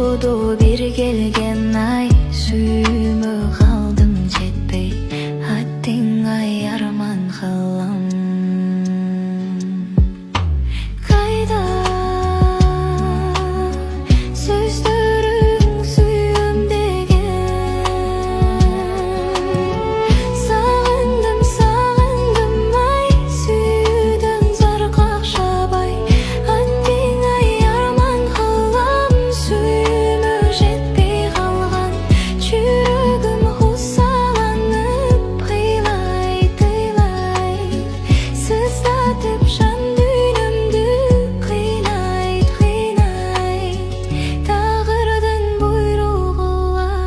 болбоду бир келген ай, сүйүмө калдым жетпей, аттың ай арман кылам. Кайда сөздөрүң сүйүм деген, сагындым ай, сүйүүдөн зар какшабай, аттың ай арман кылам. Сүйүмө жетпей калган жүрөгүм кусаланып, кыйлай сыздатып жан дүйнөмдү, кыйнайт тагырдын буйругу ай.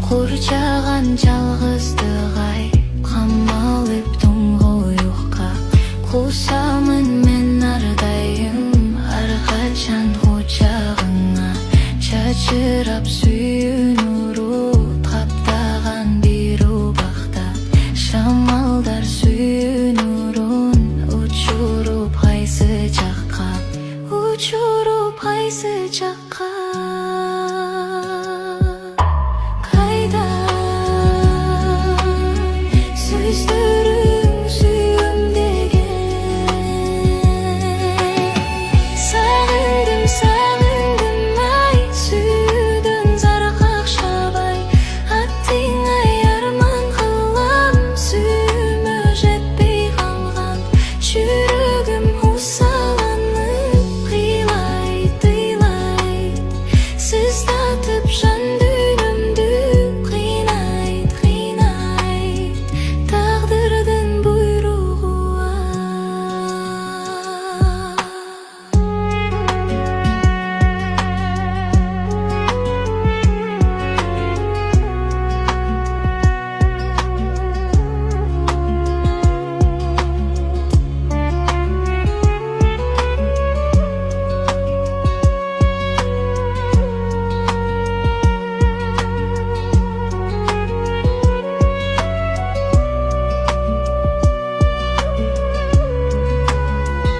Курчаган жалгыздык ай, камалып туңгоюкка, кусамын мен ардайым ар качан кучагыңа, чачырап